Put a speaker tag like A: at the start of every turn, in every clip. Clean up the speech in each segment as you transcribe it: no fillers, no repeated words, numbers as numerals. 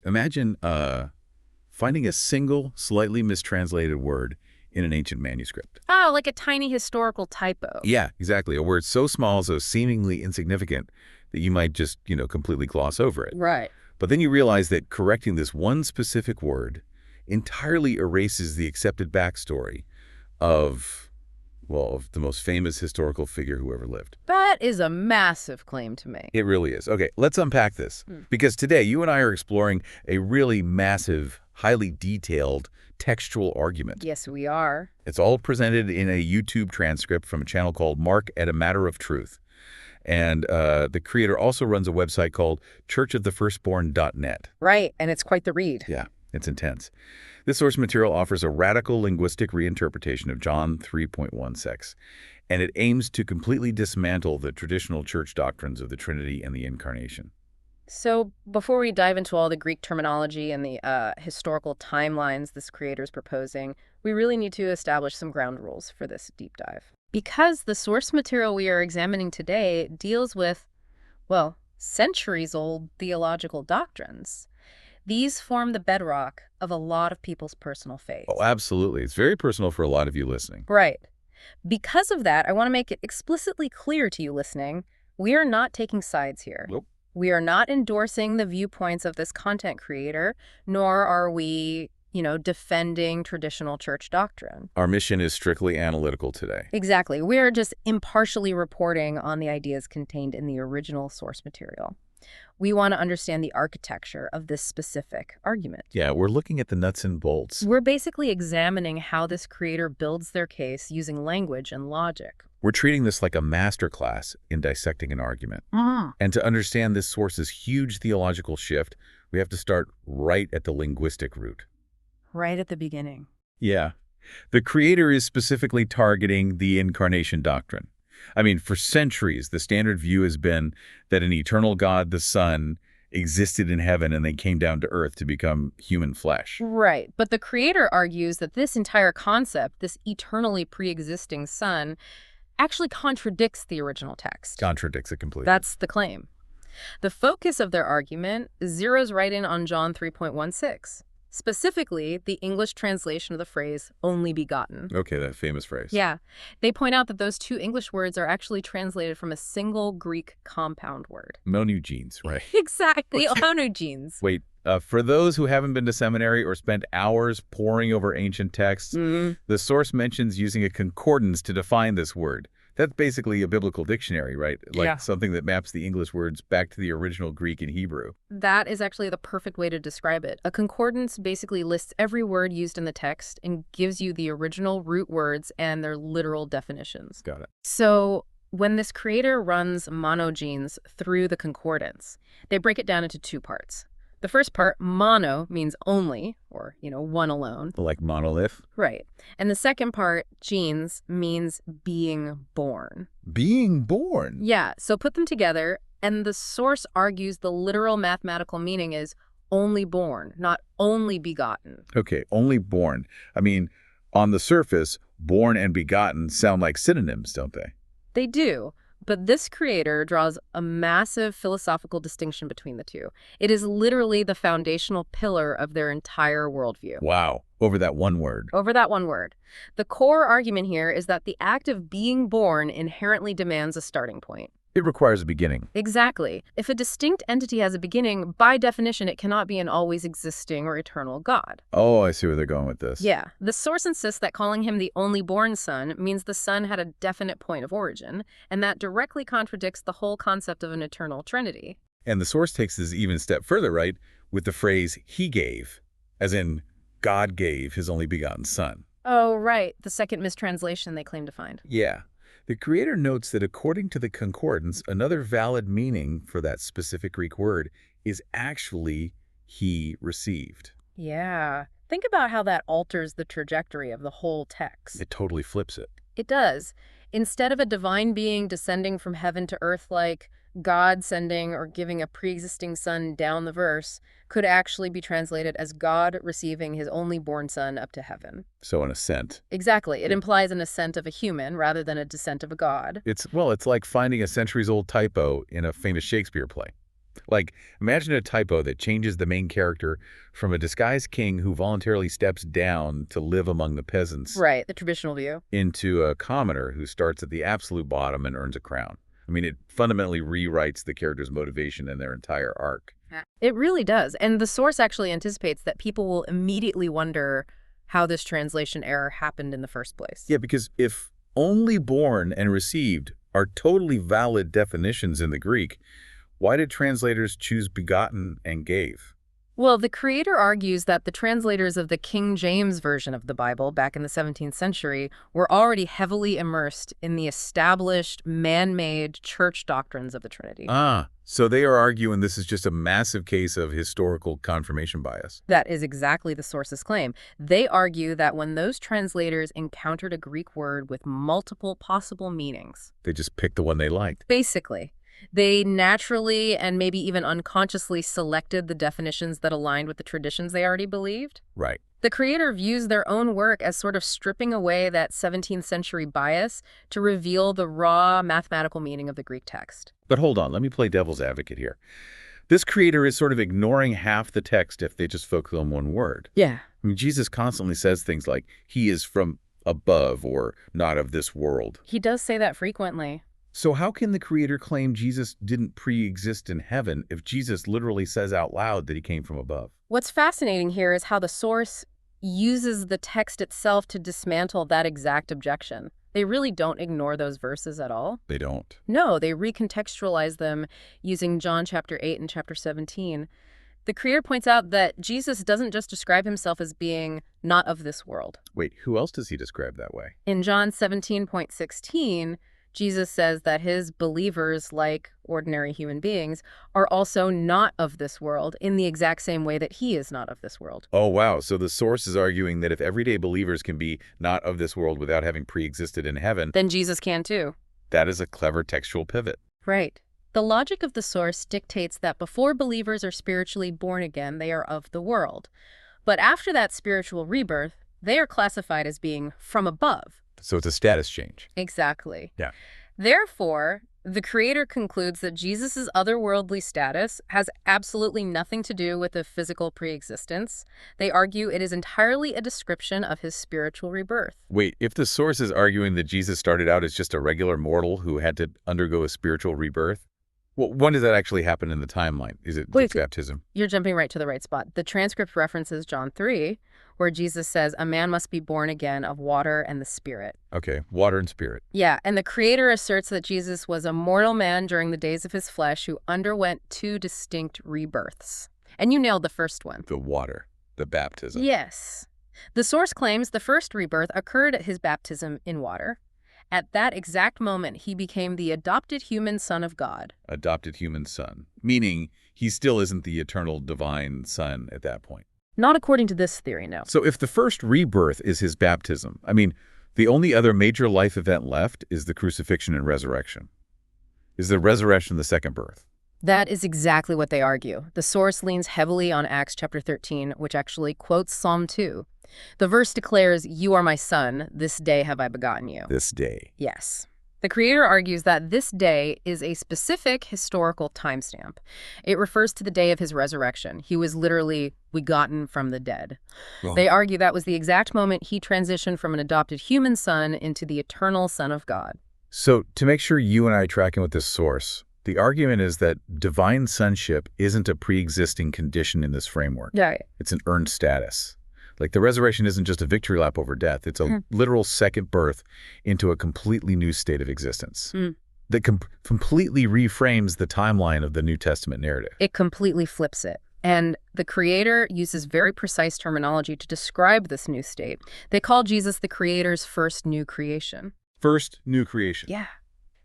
A: Imagine finding a single, slightly mistranslated word in an ancient manuscript.
B: Oh, like a tiny historical typo.
A: Yeah, exactly. A word so small, so seemingly insignificant that you might just, completely gloss over it.
B: Right.
A: But then you realize that correcting this one specific word entirely erases the accepted backstory of, well, of the most famous historical figure who ever lived.
B: That is a massive claim to make.
A: It really is. Okay, let's unpack this. Because today, you and I are exploring a really massive, highly detailed textual argument.
B: Yes, we are.
A: It's all presented in a YouTube transcript from a channel called Mark at AMatterOfTruth. And the creator also runs a website called churchofthefirstborn.net.
B: Right, and it's quite the read.
A: Yeah, it's intense. This source material offers a radical linguistic reinterpretation of John 3.16, and it aims to completely dismantle the traditional church doctrines of the Trinity and the Incarnation.
B: So before we dive into all the Greek terminology and the historical timelines this creator is proposing, we really need to establish some ground rules for this deep dive. Because the source material we are examining today deals with, well, centuries-old theological doctrines. These form the bedrock of a lot of people's personal faith.
A: Oh, absolutely. It's very personal for a lot of you listening.
B: Right. Because of that, I want to make it explicitly clear to you listening, we are not taking sides here.
A: Nope.
B: We are not endorsing the viewpoints of this content creator, nor are we, defending traditional church doctrine.
A: Our mission is strictly analytical today.
B: Exactly. We are just impartially reporting on the ideas contained in the original source material. We want to understand the architecture of this specific argument.
A: Yeah, we're looking at the nuts and bolts.
B: We're basically examining how this creator builds their case using language and logic.
A: We're treating this like a masterclass in dissecting an argument. And to understand this source's huge theological shift, we have to start right at the linguistic root.
B: Right at the beginning.
A: Yeah. The creator is specifically targeting the incarnation doctrine. I mean, for centuries, the standard view has been that an eternal God, the Son, existed in heaven and then came down to earth to become human flesh.
B: Right. But the creator argues that this entire concept, this eternally pre-existing Son, actually contradicts the original text.
A: Contradicts it completely.
B: That's the claim. The focus of their argument zeroes right in on John 3.16. Specifically, the English translation of the phrase, only begotten.
A: Okay, that famous phrase.
B: Yeah. They point out that those two English words are actually translated from a single Greek compound word.
A: Monogenes, right?
B: Exactly, monogenes.
A: Wait, for those who haven't been to seminary or spent hours poring over ancient texts, the source mentions using a concordance to define this word. That's basically a biblical dictionary, right? Like something that maps the English words back to the original Greek and Hebrew.
B: That is actually the perfect way to describe it. A concordance basically lists every word used in the text and gives you the original root words and their literal definitions.
A: Got it.
B: So when this creator runs monogenes through the concordance, they break it down into two parts. The first part, mono, means only, or, one alone.
A: Like monolith?
B: Right. And the second part, genes, means being born.
A: Being born?
B: Yeah, so put them together, and the source argues the literal mathematical meaning is only born, not only begotten.
A: Okay, only born. I mean, on the surface, born and begotten sound like synonyms, don't they?
B: They do. But this creator draws a massive philosophical distinction between the two. It is literally the foundational pillar of their entire worldview.
A: Wow. Over that one word.
B: Over that one word. The core argument here is that the act of being born inherently demands a starting point.
A: It requires a beginning.
B: Exactly. If a distinct entity has a beginning, by definition, it cannot be an always existing or eternal God.
A: Oh, I see where they're going with this.
B: Yeah. The source insists that calling him the only born son means the son had a definite point of origin, and that directly contradicts the whole concept of an eternal trinity.
A: And the source takes this even a step further, right, with the phrase, he gave, as in God gave his only begotten son.
B: Oh, right. The second mistranslation they claim to find.
A: Yeah. The creator notes that according to the concordance, another valid meaning for that specific Greek word is actually he received.
B: Yeah. Think about how that alters the trajectory of the whole text.
A: It totally flips it.
B: It does. Instead of a divine being descending from heaven to earth like God sending or giving a pre-existing son down the verse, could actually be translated as God receiving his only born son up to heaven.
A: So an ascent.
B: Exactly. It implies an ascent of a human rather than a descent of a god.
A: It's like finding a centuries-old typo in a famous Shakespeare play. Like, imagine a typo that changes the main character from a disguised king who voluntarily steps down to live among the peasants.
B: Right, the traditional view.
A: Into a commoner who starts at the absolute bottom and earns a crown. I mean, it fundamentally rewrites the character's motivation and their entire arc.
B: It really does. And the source actually anticipates that people will immediately wonder how this translation error happened in the first place.
A: Yeah, because if only born and received are totally valid definitions in the Greek, why did translators choose begotten and gave?
B: Well, the creator argues that the translators of the King James Version of the Bible back in the 17th century were already heavily immersed in the established, man-made church doctrines of the Trinity.
A: So they are arguing this is just a massive case of historical confirmation bias.
B: That is exactly the source's claim. They argue that when those translators encountered a Greek word with multiple possible meanings,
A: they just picked the one they liked.
B: Basically. They naturally and maybe even unconsciously selected the definitions that aligned with the traditions they already believed.
A: Right.
B: The creator views their own work as sort of stripping away that 17th century bias to reveal the raw mathematical meaning of the Greek text.
A: But hold on, let me play devil's advocate here. This creator is sort of ignoring half the text if they just focus on one word.
B: Yeah.
A: I mean, Jesus constantly says things like, he is from above or not of this world.
B: He does say that frequently.
A: So how can the creator claim Jesus didn't pre-exist in heaven if Jesus literally says out loud that he came from above?
B: What's fascinating here is how the source uses the text itself to dismantle that exact objection. They really don't ignore those verses at all.
A: They don't.
B: No, they recontextualize them using John chapter 8 and chapter 17. The creator points out that Jesus doesn't just describe himself as being not of this world.
A: Wait, who else does he describe that way?
B: In John 17:16, Jesus says that his believers, like ordinary human beings, are also not of this world in the exact same way that he is not of this world.
A: Oh, wow. So the source is arguing that if everyday believers can be not of this world without having pre-existed in heaven,
B: then Jesus can too.
A: That is a clever textual pivot.
B: Right. The logic of the source dictates that before believers are spiritually born again, they are of the world. But after that spiritual rebirth, they are classified as being from above.
A: So it's a status change.
B: Exactly.
A: Yeah.
B: Therefore, the creator concludes that Jesus' otherworldly status has absolutely nothing to do with a physical pre-existence. They argue it is entirely a description of his spiritual rebirth.
A: Wait, if the source is arguing that Jesus started out as just a regular mortal who had to undergo a spiritual rebirth, well, when does that actually happen in the timeline? Is it baptism?
B: You're jumping right to the right spot. The transcript references John 3, where Jesus says, a man must be born again of water and the Spirit.
A: Okay, water and spirit.
B: Yeah, and the creator asserts that Jesus was a mortal man during the days of his flesh who underwent two distinct rebirths. And you nailed the first one.
A: The water, the baptism.
B: Yes. The source claims the first rebirth occurred at his baptism in water. At that exact moment, he became the adopted human son of God.
A: Adopted human son, meaning he still isn't the eternal divine son at that point.
B: Not according to this theory, no.
A: So if the first rebirth is his baptism, I mean, the only other major life event left is the crucifixion and resurrection. Is the resurrection the second birth?
B: That is exactly what they argue. The source leans heavily on Acts chapter 13, which actually quotes Psalm 2. The verse declares, "You are my son, this day have I begotten you."
A: This day.
B: Yes. The creator argues that this day is a specific historical timestamp. It refers to the day of his resurrection. He was literally begotten from the dead.
A: Oh.
B: They argue that was the exact moment he transitioned from an adopted human son into the eternal Son of God.
A: So to make sure you and I are tracking with this source, the argument is that divine sonship isn't a pre-existing condition in this framework.
B: Yeah.
A: It's an earned status. Like the resurrection isn't just a victory lap over death. It's a literal second birth into a completely new state of existence that completely reframes the timeline of the New Testament narrative.
B: It completely flips it. And the creator uses very precise terminology to describe this new state. They call Jesus the creator's first new creation.
A: First new creation.
B: Yeah.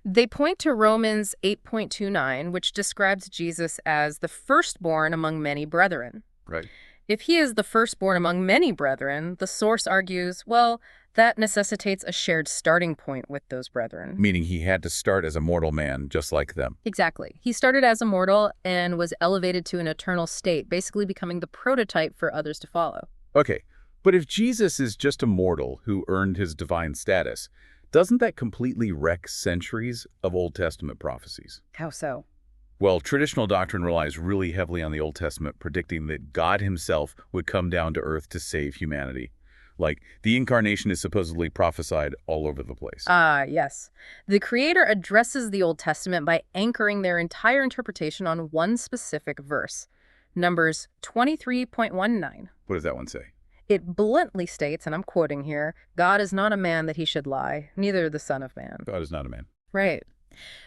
B: They point to Romans 8.29, which describes Jesus as the firstborn among many brethren.
A: Right.
B: If he is the firstborn among many brethren, the source argues, well, that necessitates a shared starting point with those brethren.
A: Meaning he had to start as a mortal man, just like them.
B: Exactly. He started as a mortal and was elevated to an eternal state, basically becoming the prototype for others to follow.
A: Okay, but if Jesus is just a mortal who earned his divine status, doesn't that completely wreck centuries of Old Testament prophecies?
B: How so?
A: Well, traditional doctrine relies really heavily on the Old Testament, predicting that God himself would come down to earth to save humanity. Like, the incarnation is supposedly prophesied all over the place.
B: Yes. The Creator addresses the Old Testament by anchoring their entire interpretation on one specific verse, Numbers 23.19.
A: What does that one say?
B: It bluntly states, and I'm quoting here, God is not a man that he should lie, neither the Son of Man.
A: God is not a man.
B: Right.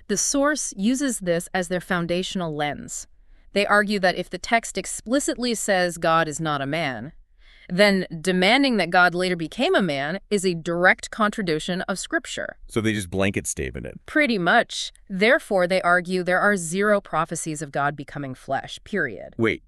B: The source uses this as their foundational lens. They argue that if the text explicitly says God is not a man, then demanding that God later became a man is a direct contradiction of Scripture.
A: So they just blanket statement it.
B: Pretty much. Therefore, they argue there are 0 prophecies of God becoming flesh, period.
A: Wait,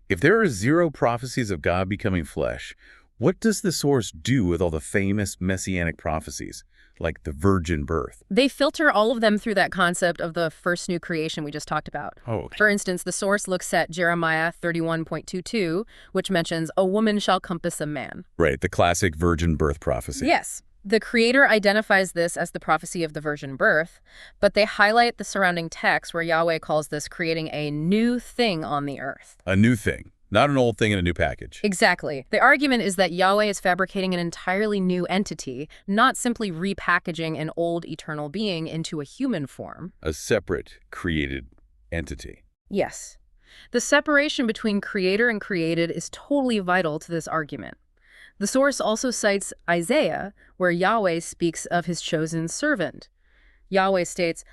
A: if there are 0 prophecies of God becoming flesh, what does the source do with all the famous messianic prophecies, like the virgin birth?
B: They filter all of them through that concept of the first new creation we just talked about.
A: Oh, okay.
B: For instance, the source looks at Jeremiah 31.22, which mentions a woman shall compass a man.
A: Right, the classic virgin birth prophecy.
B: Yes. The Creator identifies this as the prophecy of the virgin birth, but they highlight the surrounding text where Yahweh calls this creating a new thing on the earth.
A: A new thing. Not an old thing in a new package.
B: Exactly. The argument is that Yahweh is fabricating an entirely new entity, not simply repackaging an old eternal being into a human form.
A: A separate created entity.
B: Yes. The separation between creator and created is totally vital to this argument. The source also cites Isaiah, where Yahweh speaks of his chosen servant. Yahweh states,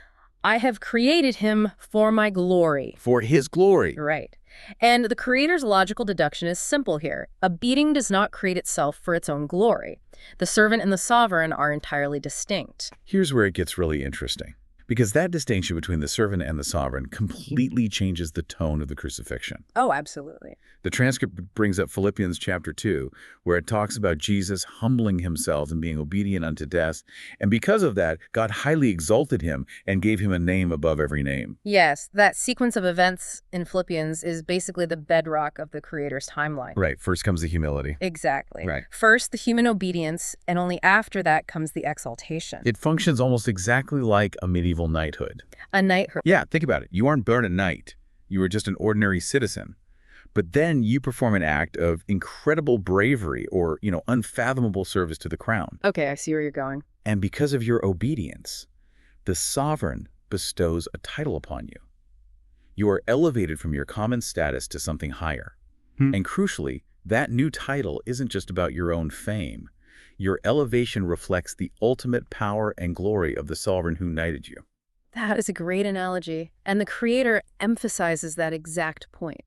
B: I have created him for my glory.
A: For his glory.
B: Right. And the Creator's logical deduction is simple here. A being does not create itself for its own glory. The servant and the sovereign are entirely distinct.
A: Here's where it gets really interesting, because that distinction between the servant and the sovereign completely changes the tone of the crucifixion.
B: Oh, absolutely.
A: The transcript brings up Philippians chapter 2, where it talks about Jesus humbling himself and being obedient unto death. And because of that, God highly exalted him and gave him a name above every name.
B: Yes, that sequence of events in Philippians is basically the bedrock of the Creator's timeline.
A: Right. First comes the humility.
B: Exactly.
A: Right.
B: First, the human obedience, and only after that comes the exaltation.
A: It functions almost exactly like a medieval knighthood.
B: A knighthood.
A: Yeah, think about it. You aren't born a knight. You are just an ordinary citizen. But then you perform an act of incredible bravery or, unfathomable service to the crown.
B: Okay, I see where you're going.
A: And because of your obedience, the sovereign bestows a title upon you. You are elevated from your common status to something higher. And crucially, that new title isn't just about your own fame. Your elevation reflects the ultimate power and glory of the sovereign who knighted you.
B: That is a great analogy. And the Creator emphasizes that exact point.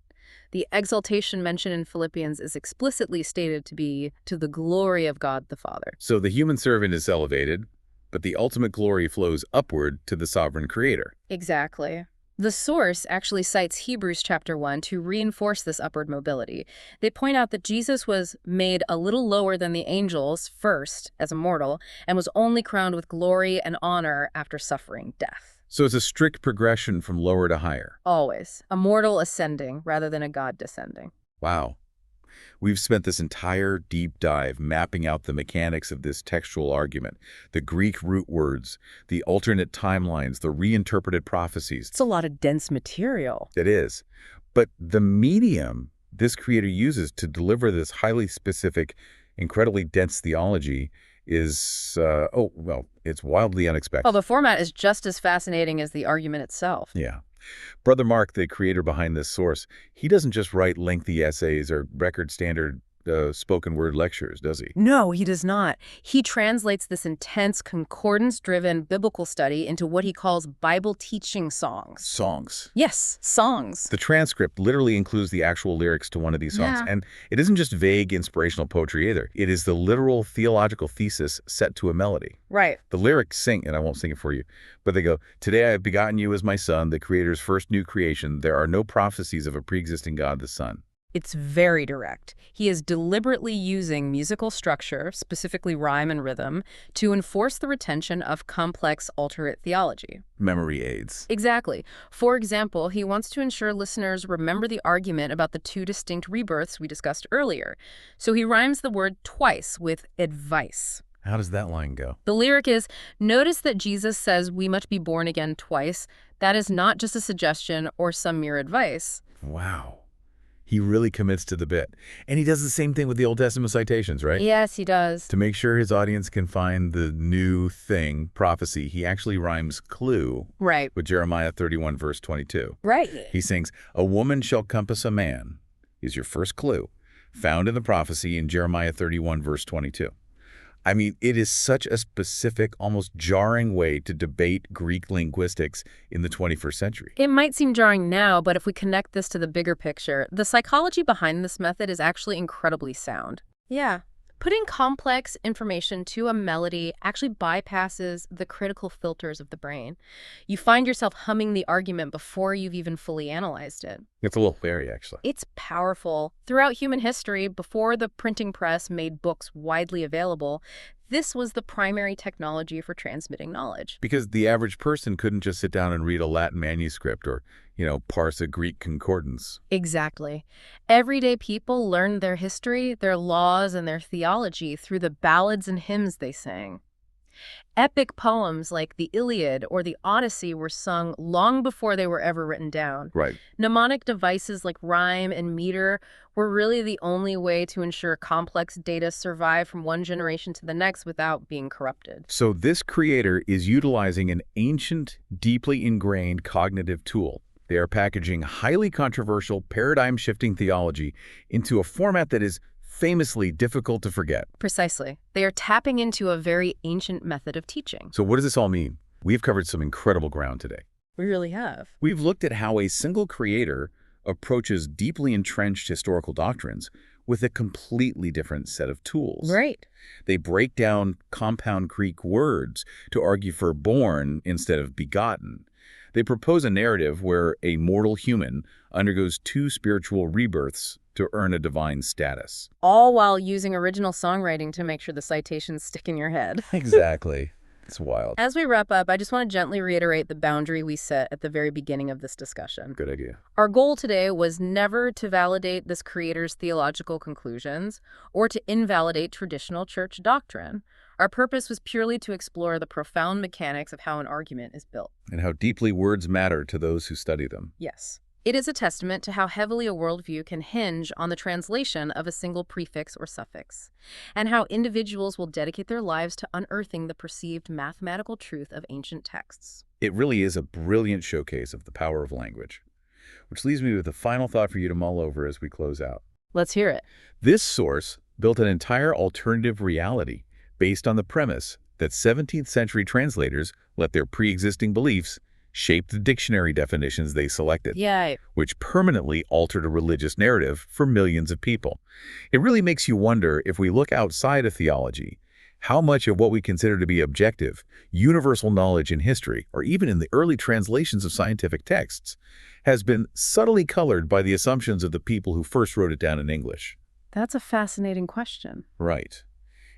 B: The exaltation mentioned in Philippians is explicitly stated to be to the glory of God the Father.
A: So the human servant is elevated, but the ultimate glory flows upward to the sovereign creator.
B: Exactly. The source actually cites Hebrews chapter 1 to reinforce this upward mobility. They point out that Jesus was made a little lower than the angels first as a mortal and was only crowned with glory and honor after suffering death.
A: So it's a strict progression from lower to higher.
B: Always. A mortal ascending rather than a god descending.
A: Wow. We've spent this entire deep dive mapping out the mechanics of this textual argument, the Greek root words, the alternate timelines, the reinterpreted prophecies.
B: It's a lot of dense material.
A: It is. But the medium this creator uses to deliver this highly specific, incredibly dense theology is, it's wildly unexpected.
B: Well, the format is just as fascinating as the argument itself.
A: Yeah. Brother Mark, the creator behind this source, he doesn't just write lengthy essays or record standard spoken word lectures, does he?
B: No, he does not. He translates this intense, concordance-driven biblical study into what he calls Bible teaching songs.
A: Songs.
B: Yes, songs.
A: The transcript literally includes the actual lyrics to one of these songs.
B: Yeah.
A: And it isn't just vague inspirational poetry either. It is the literal theological thesis set to a melody.
B: Right.
A: The lyrics sing, and I won't sing it for you, but they go, "Today I have begotten you as my son, the creator's first new creation. There are no prophecies of a pre-existing God the Son."
B: It's very direct. He is deliberately using musical structure, specifically rhyme and rhythm, to enforce the retention of complex alternate theology.
A: Memory aids.
B: Exactly. For example, he wants to ensure listeners remember the argument about the 2 distinct rebirths we discussed earlier. So he rhymes the word twice with advice.
A: How does that line go?
B: The lyric is, notice that Jesus says we must be born again twice. That is not just a suggestion or some mere advice.
A: Wow. He really commits to the bit. And he does the same thing with the Old Testament citations, right?
B: Yes, he does.
A: To make sure his audience can find the new thing, prophecy, he actually rhymes clue
B: Right.
A: with Jeremiah 31, verse 22.
B: Right.
A: He sings, a woman shall compass a man, is your first clue, found in the prophecy in Jeremiah 31, verse 22. I mean, it is such a specific, almost jarring way to debate Greek linguistics in the 21st century.
B: It might seem jarring now, but if we connect this to the bigger picture, the psychology behind this method is actually incredibly sound. Yeah. Putting complex information to a melody actually bypasses the critical filters of the brain. You find yourself humming the argument before you've even fully analyzed it.
A: It's a little hairy, actually.
B: It's powerful. Throughout human history, before the printing press made books widely available, this was the primary technology for transmitting knowledge.
A: Because the average person couldn't just sit down and read a Latin manuscript or, parse a Greek concordance.
B: Exactly. Everyday people learned their history, their laws, and their theology through the ballads and hymns they sang. Epic poems like the Iliad or the Odyssey were sung long before they were ever written down.
A: Right.
B: Mnemonic devices like rhyme and meter were really the only way to ensure complex data survive from one generation to the next without being corrupted.
A: So this creator is utilizing an ancient, deeply ingrained cognitive tool. They are packaging highly controversial, paradigm-shifting theology into a format that is famously difficult to forget.
B: Precisely. They are tapping into a very ancient method of teaching.
A: So what does this all mean? We've covered some incredible ground today.
B: We really have.
A: We've looked at how a single creator approaches deeply entrenched historical doctrines with a completely different set of tools.
B: Right.
A: They break down compound Greek words to argue for born instead of begotten. They propose a narrative where a mortal human undergoes two spiritual rebirths to earn a divine status.
B: All while using original songwriting to make sure the citations stick in your head.
A: Exactly. It's wild.
B: As we wrap up, I just want to gently reiterate the boundary we set at the very beginning of this discussion.
A: Good idea.
B: Our goal today was never to validate this creator's theological conclusions or to invalidate traditional church doctrine. Our purpose was purely to explore the profound mechanics of how an argument is built.
A: And how deeply words matter to those who study them.
B: Yes. It is a testament to how heavily a worldview can hinge on the translation of a single prefix or suffix, and how individuals will dedicate their lives to unearthing the perceived mathematical truth of ancient texts.
A: It really is a brilliant showcase of the power of language. Which leaves me with a final thought for you to mull over as we close out.
B: Let's hear it.
A: This source built an entire alternative reality based on the premise that 17th century translators let their pre-existing beliefs shape the dictionary definitions they selected, which permanently altered a religious narrative for millions of people. It really makes you wonder, if we look outside of theology, how much of what we consider to be objective, universal knowledge in history, or even in the early translations of scientific texts, has been subtly colored by the assumptions of the people who first wrote it down in English.
B: That's a fascinating question.
A: Right.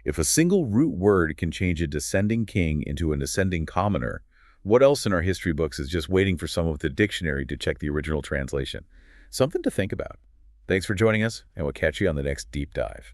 A: If a single root word can change a descending king into an ascending commoner, what else in our history books is just waiting for someone with a dictionary to check the original translation? Something to think about. Thanks for joining us, and we'll catch you on the next Deep Dive.